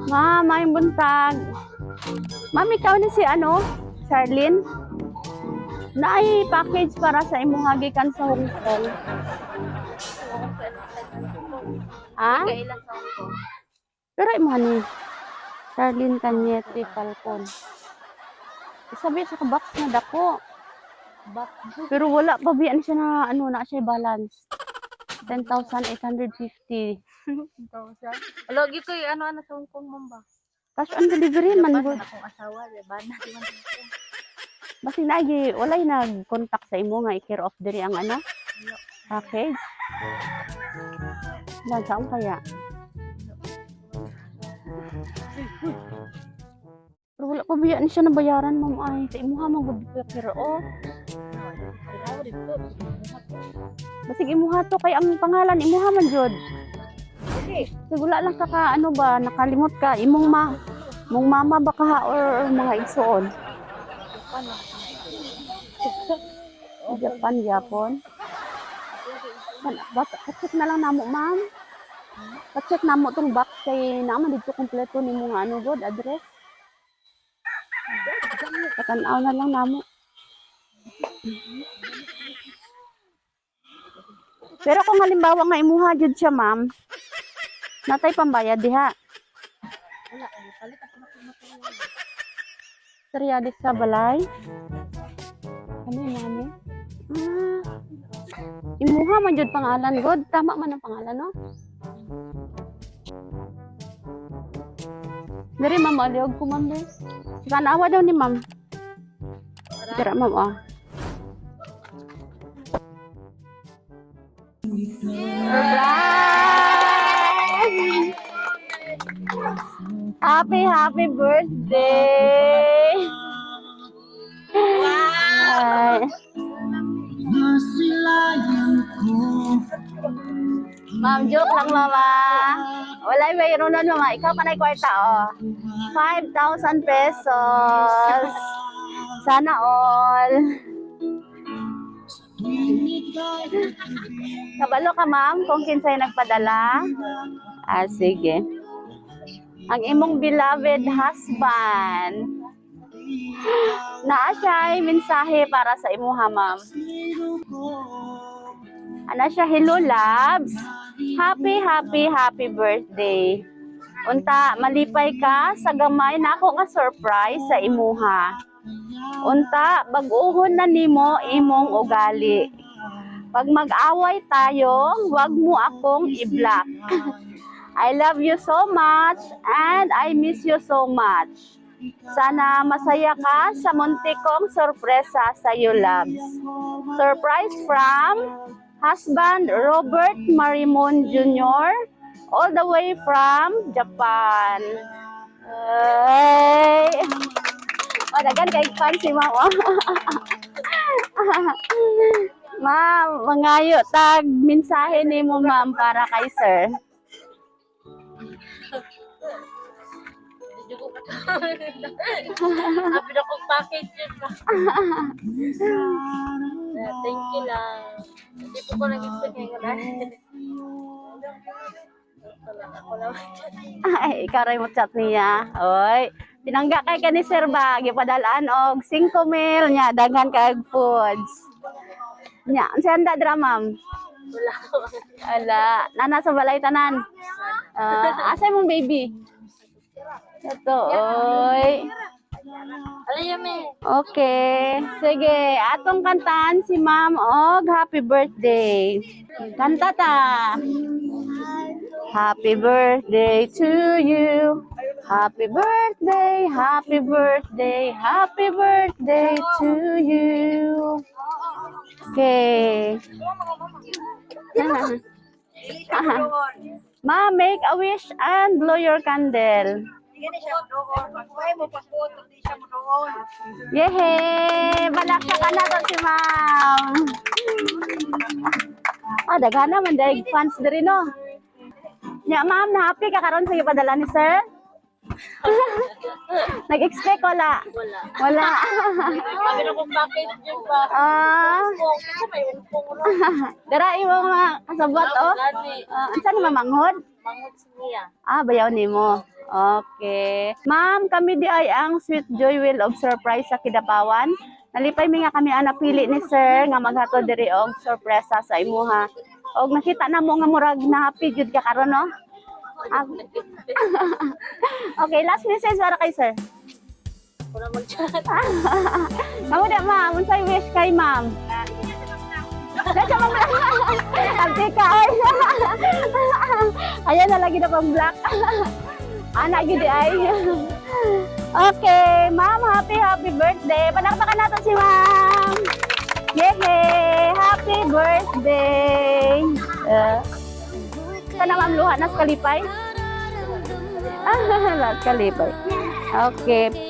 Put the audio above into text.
Ma'am, may buntag. Ma'am, ikaw ni si ano? Charlene? Naay package para sa imong hagikan sa Hong Kong. Ha? Kailan sa ako? Pero imo ni Charlene Cañete Falcon. Sabi sa box na dako. Pero wala pa biyan siya na ano na siya balance. 10,850. 1,000. Lagi ko yung ano sa Hong Kong mong ba? Cash on delivery man Japan good. na akong asawa, diba? Na di man Hong Kong. Basi nagi walay nag-contact sa imo nga i-care off diri ang ano package. Lan saan kaya? Pero wala pa biyan siya na bayaran ma'am ay sa imo ha magud care off. Kailangan dito. Basig imuha to kay ang pangalan imuha man jud. Okay. Sigula lang ka ano ba nakalimot ka imong mong mama ba ka or mga igsoon. Japan Japon. Check na lang namo ma'am. Pa-check namo tong box kay naman dito kompleto nimo nga ano god address. Katanaw na lang namo. Pero kung halimbawa nga imuha jud siya ma'am, natay pambayad diha. Wala, palit ako na pinapalala. Seriadis sa balay. Ano yung mami? Imuha man jud pangalan god, tama man ang pangalan no? Dari ma'am aliog ko ma'am be. Kanawa daw ni ma'am. Tira ma'am ah. Surprise! Happy birthday! Wow! Ma'am, joke lang mama. Walay mayroon nun mama. Ikaw pa na kwarta oh. 5,000 pesos. Sana all. Kabalo ka ma'am kung kinsay nagpadala? Ah, sige. Ang imong beloved husband. Naa siya ay mensahe para sa imo ha ma'am. Ana siya, hello loves. Happy birthday. Unta malipay ka sa gamay na ako nga surprise sa imuha. Unta bag-uhon na nimo imong ugali. Pag mag-away tayo, wag mo akong i-block. I love you so much and I miss you so much. Sana masaya ka sa muntik kong sorpresa sa iyo, loves. Surprise from husband Robert Marimon Jr. all the way from Japan. Ay. Dagan kay fancy mama. Ma'am, mangayo tag mensahe nimo ma'am para kay sir. Happy na kong package yun ba? Thank you lang. Hindi po ko nag-expect ngayon dahil. Ako lang. Ay, ikaw mo chat niya. Oy, tinangga kay ka ni sir ba, gipadalaan og 5,000 nya daghan kag foods. Nya, sanda dra ma'am. Wala ko. Ala, nana sa balay tanan. Asa mong baby? Ito, oy. Alam mo Okay. Sige, atong kantaan si ma'am og happy birthday. Kanta ta. Happy birthday to you. Happy birthday, happy birthday, happy birthday to you. Okay. Ma, make a wish and blow your candle. Yehe! Balaksa ka na to si ma'am. Daghan naman dahil fans diri no. Nya ma'am, na happy ka karon sa ipadala ni sir? Nag-expect wala. Wala. Wala. Kami na kung bakit yun ba? Ah, Kasi may umpong ro. dara mo mga kasabot oh. Gani. Unsa ni mamanghod? Mangot niya. Ah, bayaw nimo. Okay. Ma'am, kami di ay ang Sweet Joy Wheel of Surprise sa Kidapawan. Nalipay mi nga kami ang napili ni sir nga maghatod diri og sorpresa sa imuha. Og nakita na mo nga murag na happy jud ka karon no? Ah, okay, last message para kay sir. Wala mag-chat. Kamu da ma'am, unsay wish kay ma'am? Dasa mo black. Abdi ka oy. Ayan na lagi na pang black. Anak gid ay. Okay, ma'am, happy birthday. Palakpakan natin si ma'am. Yay! Happy birthday. Sana ma'am luha na sa kalipay. Las kalipay. Okay.